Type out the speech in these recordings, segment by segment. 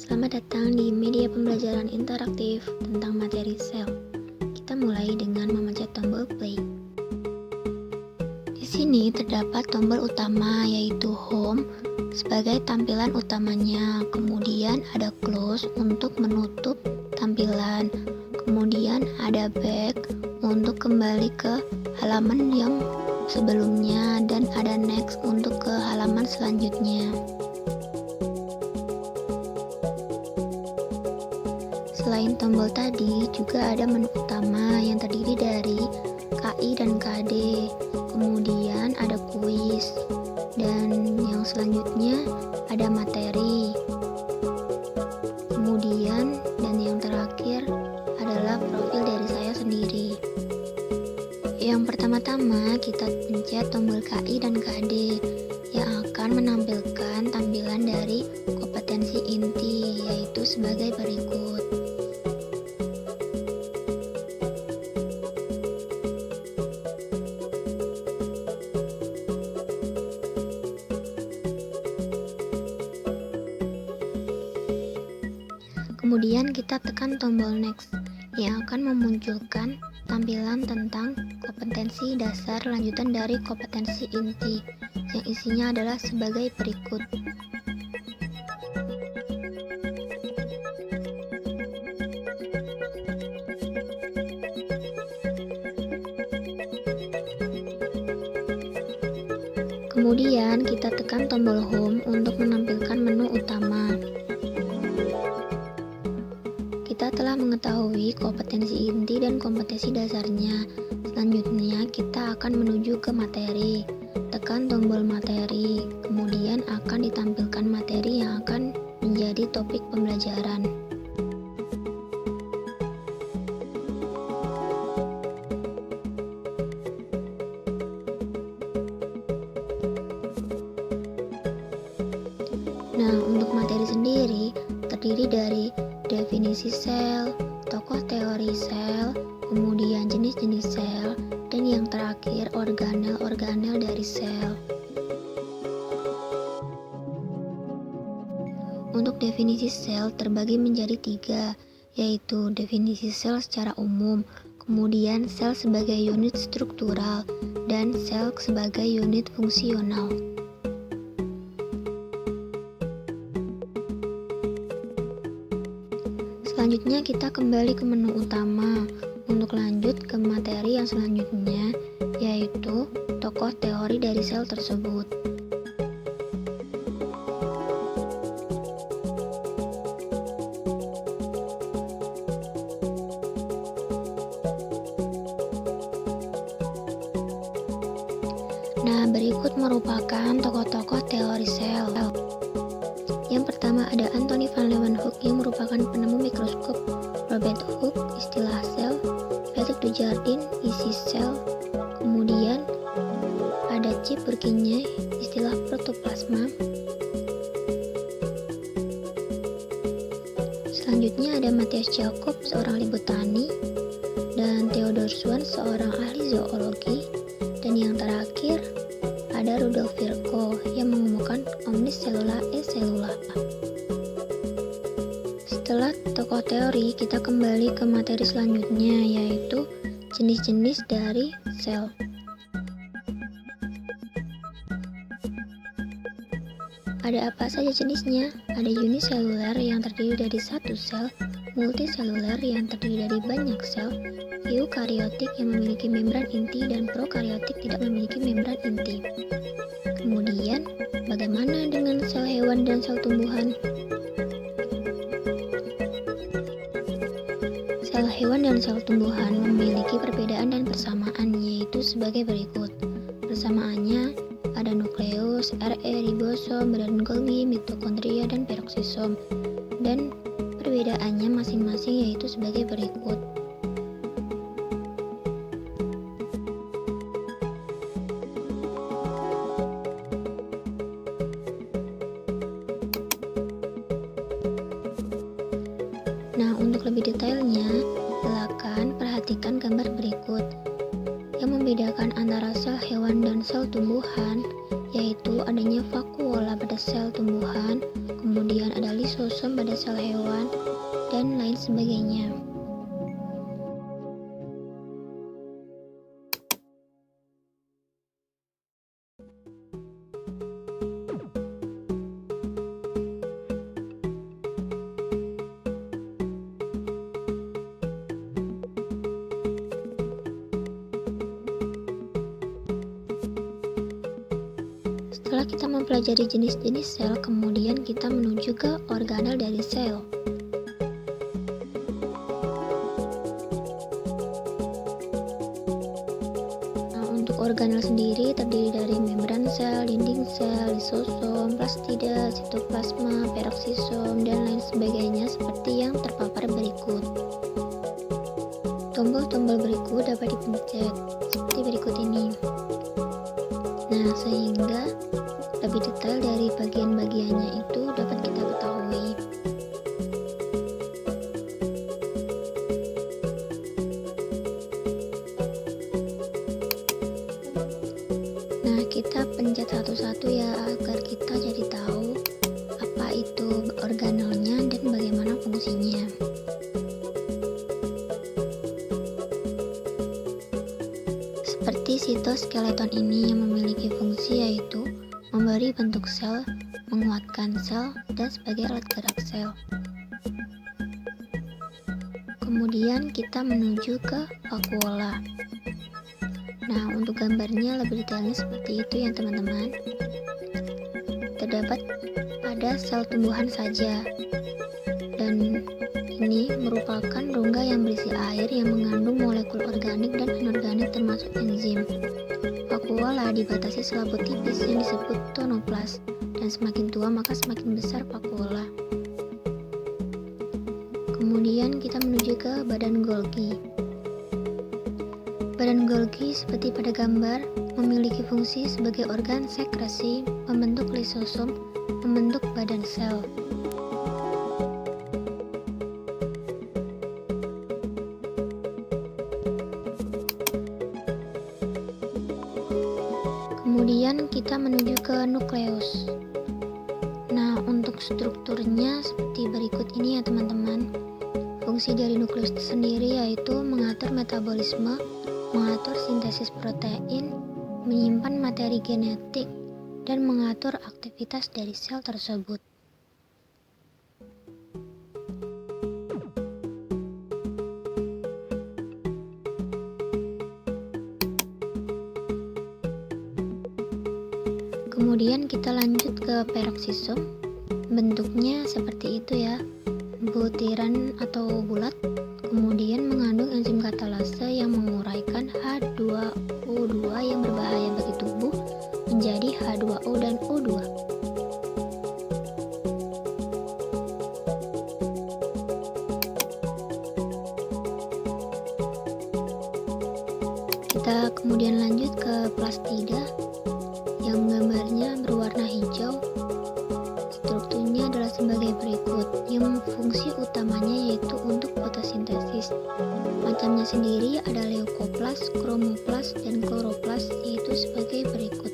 Selamat datang di media pembelajaran interaktif tentang materi sel. Kita mulai dengan memencet tombol play. Di sini terdapat tombol utama yaitu home sebagai tampilan utamanya. Kemudian ada close untuk menutup tampilan. Kemudian ada back untuk kembali ke halaman yang sebelumnya dan ada next untuk ke halaman selanjutnya. Selain tombol tadi, juga ada menu utama yang terdiri dari KI dan KD. Kemudian ada kuis. Dan yang selanjutnya ada materi. Kemudian dan yang terakhir adalah profil dari saya sendiri. Yang pertama-tama kita pencet tombol KI dan KD yang akan menampilkan tampilan dari kompetensi inti, yaitu sebagai berikut. Kemudian kita tekan tombol next yang akan memunculkan tampilan tentang kompetensi dasar lanjutan dari kompetensi inti yang isinya adalah sebagai berikut. Kemudian kita tekan tombol home untuk menampilkan menu utama. Kita telah mengetahui kompetensi inti dan kompetensi dasarnya. Selanjutnya kita akan menuju ke materi. Tekan tombol materi, kemudian akan ditampilkan materi yang akan menjadi topik pembelajaran. Nah, untuk materi sendiri terdiri dari definisi sel, tokoh teori sel, kemudian jenis-jenis sel, dan yang terakhir organel-organel dari sel. Untuk definisi sel terbagi menjadi 3, yaitu definisi sel secara umum, kemudian sel sebagai unit struktural, dan sel sebagai unit fungsional. Selanjutnya kita kembali ke menu utama untuk lanjut ke materi yang selanjutnya, yaitu tokoh teori dari sel tersebut. Nah, berikut merupakan tokoh-tokoh teori sel. Yang pertama ada Anthony van Leeuwenhoek yang merupakan penemu mikroskop, Robert Hooke istilah sel, Felix Dujardin isi sel, kemudian ada Chip Burkinya istilah protoplasma. Selanjutnya ada Matthias Jacob seorang ahli botani dan Theodor Schwann seorang ahli zoologi, dan yang terakhir ada Rudolf Virchow yang menemukan omniselula e-selula. Setelah tokoh teori, kita kembali ke materi selanjutnya, yaitu jenis-jenis dari sel. Ada apa saja jenisnya? Ada uniseluler yang terdiri dari satu sel, multiseluler yang terdiri dari banyak sel, eukariotik yang memiliki membran inti, dan prokariotik tidak memiliki membran inti. Kemudian, bagaimana dengan sel hewan dan sel tumbuhan? Sel hewan dan sel tumbuhan memiliki perbedaan dan persamaan, yaitu sebagai berikut. Persamaannya ada nukleus, ribosom, badan Golgi, mitokondria, dan peroksisom. Dan perbedaannya masing-masing yaitu sebagai berikut. Nah, untuk lebih detailnya, silakan perhatikan gambar berikut. Yang membedakan antara sel hewan dan sel tumbuhan, yaitu adanya vakuola pada sel tumbuhan, kemudian ada lisosom pada sel hewan, dan lain sebagainya. Setelah kita mempelajari jenis-jenis sel, kemudian kita menuju ke organel dari sel. Nah, untuk organel sendiri terdiri dari membran sel, dinding sel, lisosom, plastida, sitoplasma, peroksisom, dan lain sebagainya seperti yang terpapar berikut. Tombol-tombol berikut dapat dipencet seperti berikut ini. Nah, sehingga lebih detail dari bagian-bagiannya itu dapat kita ketahui. Nah, kita pencet satu-satu ya agar kita jadi tahu apa itu organelnya dan bagaimana fungsinya. Seperti sitoskeleton ini yang memiliki fungsi yaitu memberi bentuk sel, menguatkan sel, dan sebagai alat gerak sel. Kemudian kita menuju ke vakuola. Nah, untuk gambarnya lebih detailnya seperti itu ya teman-teman. Terdapat pada sel tumbuhan saja. Dan ini merupakan rongga yang berisi air yang mengandung molekul organik dan anorganik termasuk enzim. Vakuola dibatasi selaput tipis yang disebut tonoplas, dan semakin tua maka semakin besar vakuola. Kemudian kita menuju ke badan Golgi. Badan Golgi seperti pada gambar memiliki fungsi sebagai organ sekresi, membentuk lisosom, membentuk badan sel. Kemudian kita menuju ke nukleus. Nah, untuk strukturnya seperti berikut ini ya teman-teman. Fungsi dari nukleus sendiri yaitu mengatur metabolisme, mengatur sintesis protein, menyimpan materi genetik, dan mengatur aktivitas dari sel tersebut. Kemudian kita lanjut ke peroksisom. Bentuknya seperti itu ya, butiran atau bulat, kemudian mengandung enzim katalase yang menguraikan H2O2 yang berbahaya bagi tubuh menjadi H2O dan O2. Kita kemudian lanjut ke plastida yang gambarnya berwarna hijau. Strukturnya adalah sebagai berikut, yang fungsi utamanya yaitu untuk fotosintesis. Macamnya sendiri ada leukoplas, kromoplas, dan kloroplas, yaitu sebagai berikut.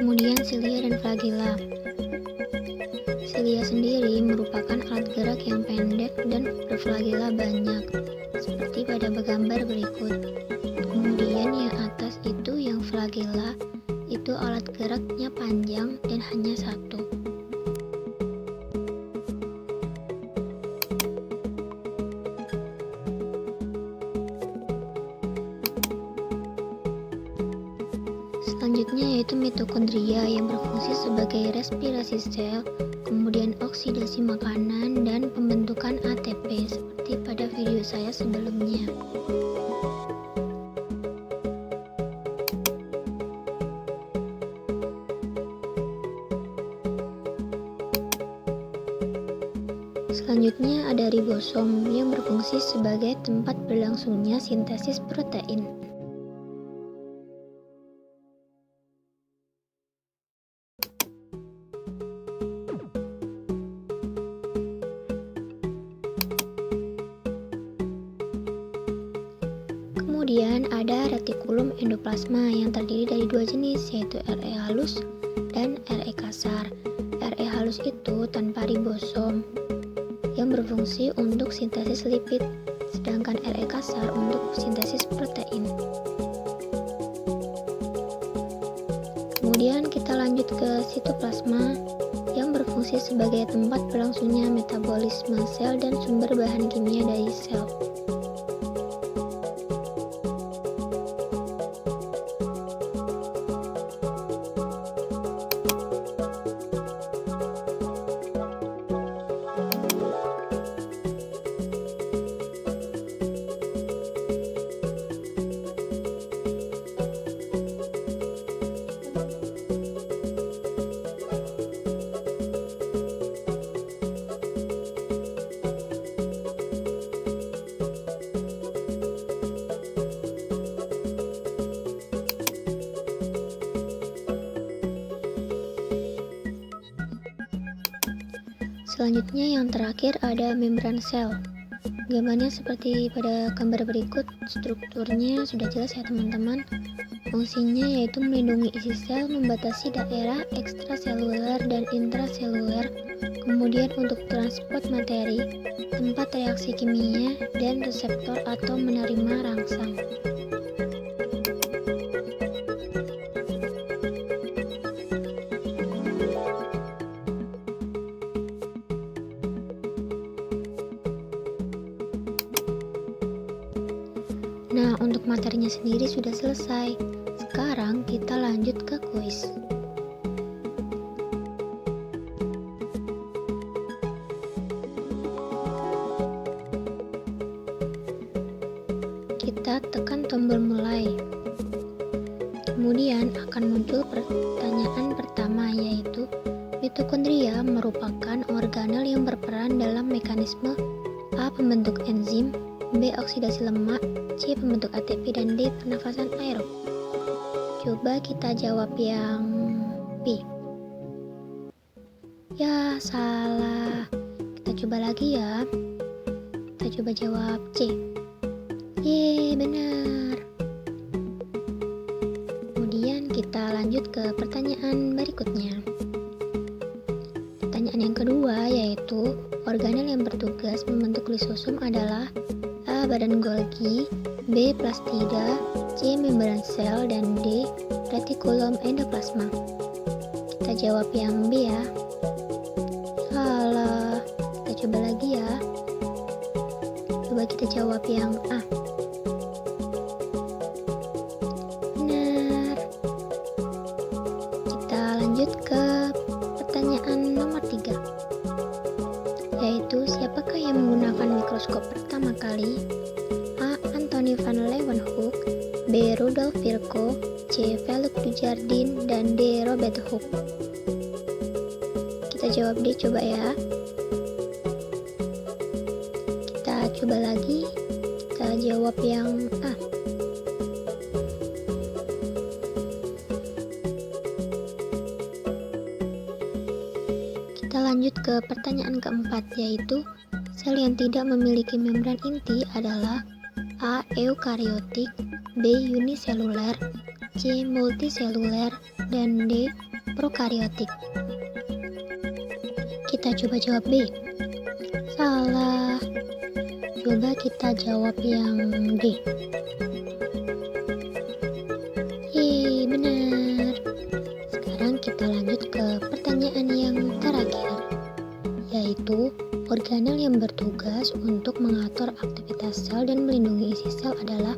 Kemudian silia dan flagella. Silia sendiri merupakan alat gerak yang pendek dan berflagella banyak, seperti pada gambar berikut. Kemudian yang atas itu yang flagella, itu alat geraknya panjang dan hanya satu. Selanjutnya yaitu mitokondria yang berfungsi sebagai respirasi sel, kemudian oksidasi makanan, dan pembentukan ATP seperti pada video saya sebelumnya. Selanjutnya ada ribosom yang berfungsi sebagai tempat berlangsungnya sintesis protein. Kemudian ada retikulum endoplasma yang terdiri dari dua jenis, yaitu RE halus dan RE kasar. RE halus itu tanpa ribosom yang berfungsi untuk sintesis lipid, sedangkan RE kasar untuk sintesis protein. Kemudian kita lanjut ke sitoplasma yang berfungsi sebagai tempat berlangsungnya metabolisme sel dan sumber bahan kimia dari sel. Selanjutnya yang terakhir ada membran sel. Gambarnya seperti pada gambar berikut. Strukturnya sudah jelas ya teman-teman. Fungsinya yaitu melindungi isi sel, membatasi daerah ekstraseluler dan intraseluler, kemudian untuk transport materi, tempat reaksi kimia, dan reseptor atau menerima rangsang. Nah, untuk materinya sendiri sudah selesai. Sekarang kita lanjut ke kuis. Kita tekan tombol mulai. Kemudian akan muncul pertanyaan pertama, yaitu mitokondria merupakan organel yang berperan dalam mekanisme A. Pembentuk enzim, B. Oksidasi lemak, C. Pembentuk ATP, dan D. Pernafasan aerob. Coba kita jawab yang B. Ya, salah. Kita coba lagi ya. Kita coba jawab C. Ye, benar. Kemudian kita lanjut ke pertanyaan berikutnya. Pertanyaan yang kedua yaitu organel yang bertugas membentuk lisosom adalah A. Badan Golgi, B. Plastida, C. Membran sel, dan D. Retikulum endoplasma. Kita jawab yang B ya. Salah. Kita coba lagi ya. Coba kita jawab yang A. Benar. Kita lanjut ke pertanyaan nomor 3, yaitu siapakah yang menggunakan mikroskop pertama kali? A. Anthony van Leeuwenhoek, B. Rudolf Virchow, C. Philippe Dujardin, dan D. Robert Hooke. Kita jawab D coba ya. Kita coba lagi. Kita jawab yang A. Kita lanjut ke pertanyaan keempat, yaitu sel yang tidak memiliki membran inti adalah A. Eukariotik, B. Uniseluler, C. Multiseluler, dan D. Prokariotik. Kita coba jawab B. Salah. Coba kita jawab yang D. Yeay, benar. Sekarang kita lanjut ke pertanyaan yang terakhir, yaitu organel yang bertugas untuk mengatur aktivitas sel dan melindungi isi sel adalah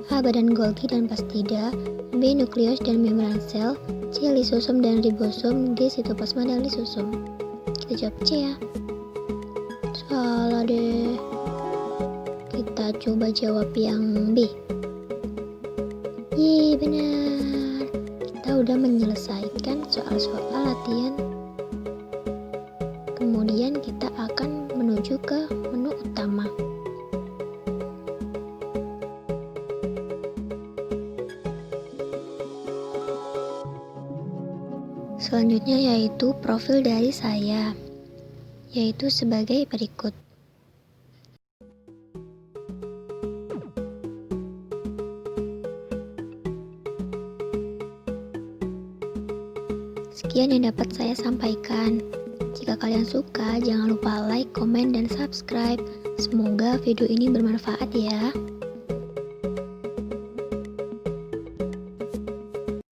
A. Badan Golgi dan plastida, B. Nukleus dan membran sel, C. Lisosom dan ribosom, D. Sitoplasma dan lisosom. Kita jawab C ya. Salah deh. Kita coba jawab yang B. Yeay, benar. Kita udah menyelesaikan soal-soal latihan. Kemudian kita akan ke menu utama. Selanjutnya yaitu profil dari saya, yaitu sebagai berikut. Sekian yang dapat saya sampaikan. Jika kalian suka, jangan lupa like, komen, dan subscribe. Semoga video ini bermanfaat ya.